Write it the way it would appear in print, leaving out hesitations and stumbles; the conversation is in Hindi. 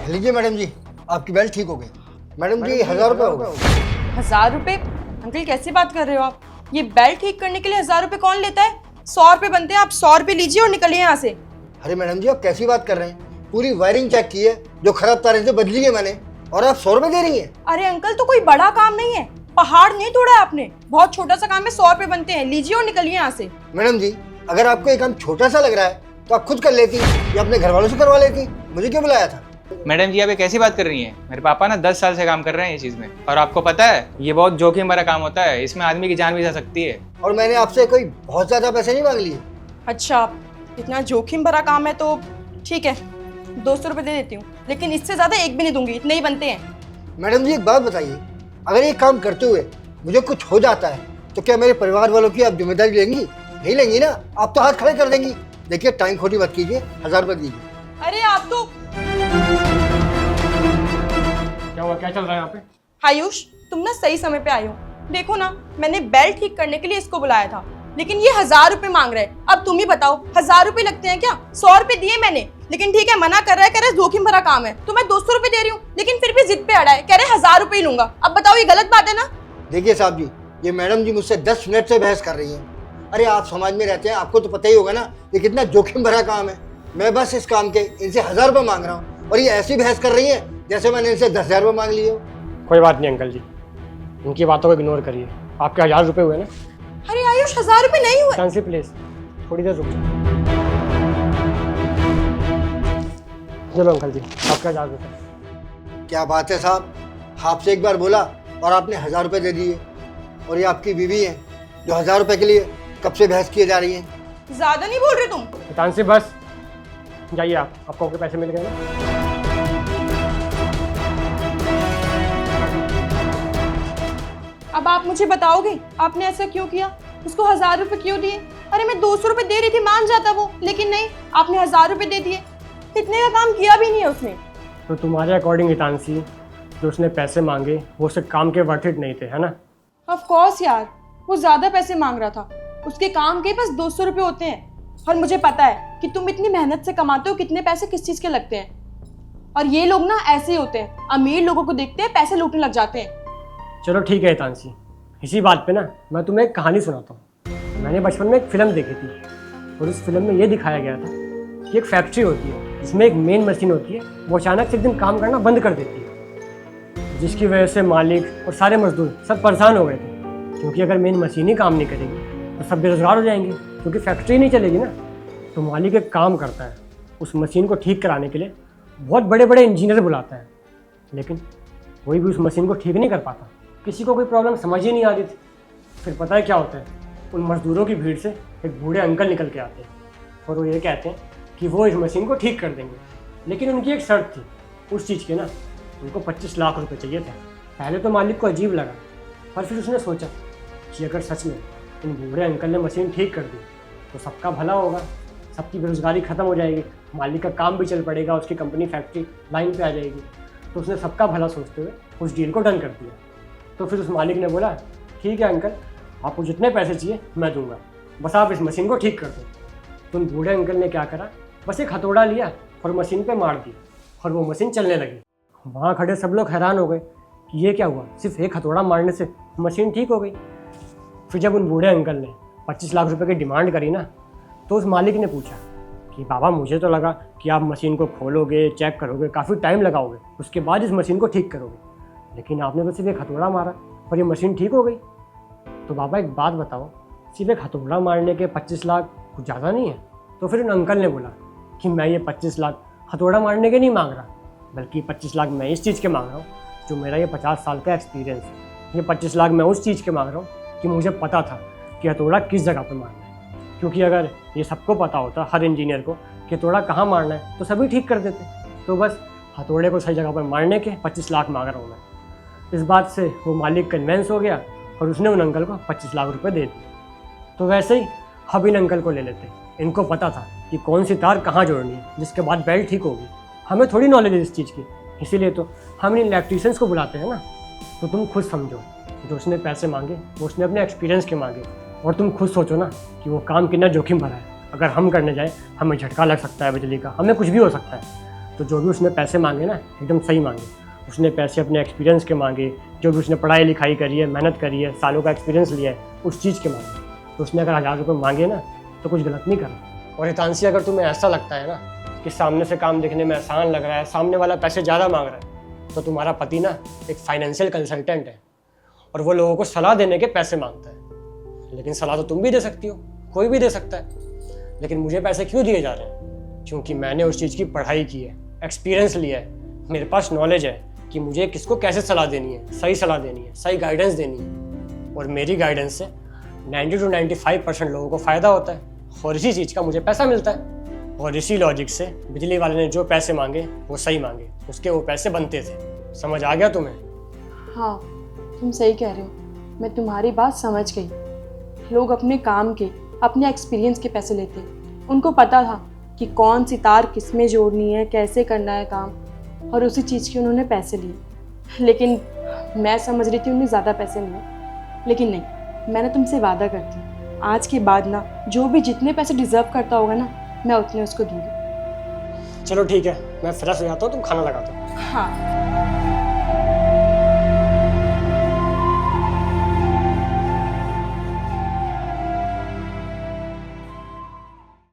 लीजिए मैडम जी, आपकी बेल्ट ठीक हो गई। मैडम जी 1000 रुपये हो गए। 1000 रुपए? अंकल कैसी बात कर रहे हो आप? ये बेल्ट ठीक करने के लिए 1000 रुपए कौन लेता है? 100 रुपए बनते हैं। आप 100 रुपए लीजिए और निकलिए यहाँ से। अरे मैडम जी, आप कैसी बात कर रहे हैं? पूरी वायरिंग चेक की है, जो खराब तारें से बदली है मैंने, और आप 100 रुपये दे रही हैं? अरे अंकल, तो कोई बड़ा काम नहीं है, पहाड़ नहीं तोड़ा है आपने। बहुत छोटा सा काम है, 100 रुपए बनते हैं। लीजिए और निकलिए यहाँ से। मैडम जी, अगर आपको ये काम छोटा सा लग रहा है तो आप खुद कर लेती या अपने घर वालों से करवा लेती। मुझे क्यों बुलाया था? मैडम जी आप ये कैसी बात कर रही हैं? मेरे पापा ना 10 साल से काम कर रहे हैं ये चीज़ में, और आपको पता है ये बहुत जोखिम भरा काम होता है, इसमें आदमी की जान भी जा सकती है। और मैंने आपसे कोई बहुत ज़्यादा पैसे नहीं मांग लिए। अच्छा, इतना जोखिम भरा काम है तो ठीक है, 200 रुपए दे देती हूँ, लेकिन इससे ज्यादा एक भी नहीं दूंगी। इतने ही बनते हैं। मैडम जी एक बात बताइए, अगर ये काम करते हुए मुझे कुछ हो जाता है तो क्या मेरे परिवार वालों की आप जिम्मेदारी लेंगी? नहीं लेंगी ना? आप तो हाथ खड़े कर देंगी। देखिए टाइम खोटी मत कीजिए, 1000 रुपये दीजिए। अरे आप तो क्या हुआ, क्या चल रहा है यहाँ पे? आयुष, तुम ना सही समय पे आए हो। देखो ना, मैंने बेल्ट ठीक करने के लिए इसको बुलाया था, लेकिन ये 1000 रुपए मांग रहा है। अब तुम ही बताओ, 1000 रुपए लगते हैं क्या? 100 रुपए दिए मैंने, लेकिन ठीक है, मना कर रहा है, कह रहा है जोखिम भरा काम है। तो मैं 200 रुपए दे रही हूँ, लेकिन फिर भी जिद पे अड़ा है, कह रहे 1000 रुपए ही लूंगा। अब बताओ, ये गलत बात है ना? देखिए साहब जी, ये मैडम जी मुझसे 10 मिनट से बहस कर रही हैं। अरे आप समाज में रहते हैं, आपको तो पता ही होगा ना ये कितना जोखिम भरा काम है। मैं बस इस काम के इनसे 1000 रुपये मांग रहा हूँ और ये ऐसी बहस कर रही है जैसे मैंने इनसे 10,000 रुपये मांग लिए हो। कोई बात नहीं अंकल जी, इनकी बातों को इग्नोर करिए। आपके 1000 रुपये हुए ना? अरे आयुष, 1000 रुपए नहीं हुए। चांसी प्लीज थोड़ी देर रुक जाओ। चलो अंकल जी, आपके 1000 रुपये। क्या बात है साहब, आपसे एक बार बोला और आपने 1000 रुपये दे दिए। और ये आपकी बीवी है जो 1000 रुपये के लिए कब से बहस किए जा रही है। ज्यादा नहीं बोल रहे तुम? चांसी बस जाइए, आपको आपके पैसे मिल गए ना? अब आप मुझे बताओगे आपने ऐसा क्यों किया? उसको 1000 रुपए क्यों दिए? अरे मैं 200 रुपए दे रही थी, मान जाता वो, लेकिन नहीं, आपने 1000 रुपए दे दिए। इतने का काम किया भी नहीं है उसने। तो तुम्हारे अकॉर्डिंग हितांशी, जो उसने पैसे मांगे वो उसके काम के वर्थ इट नहीं थे, है ना? ऑफ कोर्स यार, वो ज्यादा पैसे मांग रहा था। उसके काम के बस 200 रुपए होते हैं। और मुझे पता है कि तुम इतनी मेहनत से कमाते हो, कितने पैसे किस चीज के लगते हैं। और ये लोग ना ऐसे ही होते हैं, अमीर लोगों को देखते हैं, पैसे लूटने लग जाते हैं। चलो ठीक है हितांशी, इसी बात पे ना मैं तुम्हें एक कहानी सुनाता हूँ। मैंने बचपन में एक फिल्म देखी थी और उस फिल्म में ये दिखाया गया था कि एक फैक्ट्री होती है जिसमें एक मेन मशीन होती है, वो अचानक से एक दिन काम करना बंद कर देती है, जिसकी वजह से मालिक और सारे मजदूर सब परेशान हो गए थे। क्योंकि अगर मेन मशीन ही काम नहीं करेगी तो सब बेरोजगार हो जाएंगे, क्योंकि फैक्ट्री नहीं चलेगी ना। तो मालिक एक काम करता है, उस मशीन को ठीक कराने के लिए बहुत बड़े बड़े इंजीनियर बुलाता है, लेकिन कोई भी उस मशीन को ठीक नहीं कर पाता। किसी को कोई प्रॉब्लम समझ ही नहीं आ रही थी। फिर पता है क्या होता है, उन मजदूरों की भीड़ से एक बूढ़े अंकल निकल के आते हैं और वो ये कहते हैं कि वो इस मशीन को ठीक कर देंगे, लेकिन उनकी एक शर्त थी। उस चीज़ के ना उनको 25 लाख रुपए चाहिए थे। पहले तो मालिक को अजीब लगा, पर फिर उसने सोचा कि अगर सच में इन बूढ़े अंकल ने मशीन ठीक कर दी तो सबका भला होगा, सबकी बेरोजगारी ख़त्म हो जाएगी, मालिक का काम भी चल पड़ेगा, उसकी कंपनी फैक्ट्री लाइन पे आ जाएगी। तो उसने सबका भला सोचते हुए उस डील को डन कर दिया। तो फिर उस मालिक ने बोला, ठीक है अंकल, आपको जितने पैसे चाहिए मैं दूंगा, बस आप इस मशीन को ठीक कर दो। तो उन बूढ़े अंकल ने क्या करा, बस एक हथौड़ा लिया और मशीन पे मार दी और वो मशीन चलने लगी। वहाँ खड़े सब लोग हैरान हो गए कि ये क्या हुआ, सिर्फ एक हथौड़ा मारने से मशीन ठीक हो गई। फिर जब उन बूढ़े अंकल ने 25 लाख रुपए की डिमांड करी ना, तो उस मालिक ने पूछा कि बाबा मुझे तो लगा कि आप मशीन को खोलोगे, चेक करोगे, काफ़ी टाइम लगाओगे, उसके बाद इस मशीन को ठीक करोगे, लेकिन आपने तो सिर्फ एक हथौड़ा मारा और ये मशीन ठीक हो गई। तो बाबा एक बात बताओ, सिर्फ एक हथौड़ा मारने के 25 लाख कुछ ज़्यादा नहीं है? तो फिर उन अंकल ने बोला कि मैं ये 25 लाख हथौड़ा मारने के नहीं मांग रहा, बल्कि 25 लाख मैं इस चीज़ के मांग रहा हूँ जो मेरा ये 50 साल का एक्सपीरियंस है। ये 25 लाख मैं उस चीज़ के मांग रहा हूँ कि मुझे पता था कि हथौड़ा किस जगह पर मारना है। क्योंकि अगर ये सबको पता होता, हर इंजीनियर को, कि हथौड़ा कहाँ मारना है, तो सभी ठीक कर देते। तो बस हथौड़े को सही जगह पर मारने के 25 लाख मांग रहा हूँ मैं। इस बात से वो मालिक कन्वेंस हो गया और उसने उन अंकल को 25 लाख रुपए दे दिए। तो वैसे ही हम इन अंकल को ले लेते। इनको पता था कि कौन सी तार कहाँ जोड़नी है, जिसके बाद बेल्ट ठीक होगी। हमें थोड़ी नॉलेज है इस चीज़ की, इसीलिए तो हम इन इलेक्ट्रीशियंस को बुलाते हैं ना। तो तुम खुद समझो, जो उसने पैसे मांगे वो उसने अपने एक्सपीरियंस के मांगे, और तुम खुद सोचो ना कि वो काम कितना जोखिम भरा है। अगर हम करने जाए हमें झटका लग सकता है बिजली का, हमें कुछ भी हो सकता है। तो जो भी उसने पैसे मांगे ना एकदम सही मांगे। उसने पैसे अपने एक्सपीरियंस के मांगे, जो भी उसने पढ़ाई लिखाई करी है, मेहनत करी है, सालों का एक्सपीरियंस लिया है, उस चीज़ के मांगे। तो उसने अगर 1000 रुपये मांगे ना तो कुछ गलत नहीं करा। और हितांशी, अगर तुम्हें ऐसा लगता है ना कि सामने से काम देखने में आसान लग रहा है, सामने वाला पैसे ज़्यादा मांग रहा है, तो तुम्हारा पति ना एक फाइनेंशियल कंसल्टेंट है और वो लोगों को सलाह देने के पैसे मांगता है। लेकिन सलाह तो तुम भी दे सकती हो, कोई भी दे सकता है। लेकिन मुझे पैसे क्यों दिए जा रहे हैं? क्योंकि मैंने उस चीज़ की पढ़ाई की है, एक्सपीरियंस लिया है, मेरे पास नॉलेज है कि मुझे किसको कैसे सलाह देनी है, सही सलाह देनी है, सही गाइडेंस देनी है। और मेरी गाइडेंस से 90 to 95% लोगों को फ़ायदा होता है और इसी चीज़ का मुझे पैसा मिलता है। और इसी लॉजिक से बिजली वाले ने जो पैसे मांगे वो सही मांगे, उसके वो पैसे बनते थे। समझ आ गया तुम्हें? हाँ, तुम सही कह रहे हो, मैं तुम्हारी बात समझ गई। लोग अपने काम के, अपने एक्सपीरियंस के पैसे लेते हैं। उनको पता था कि कौन सी तार किस में जोड़नी है, कैसे करना है काम, और उसी चीज़ के उन्होंने पैसे लिए। लेकिन मैं समझ रही थी उन्हें ज़्यादा पैसे लिए, लेकिन नहीं, मैंने तुमसे वादा करती हूँ आज के बाद ना जो भी जितने पैसे डिज़र्व करता होगा ना, मैं उतने उसको दूँगी। चलो ठीक है, मैं फ्रेश हो जाता हूँ, तुम खाना लगा दो। हाँ।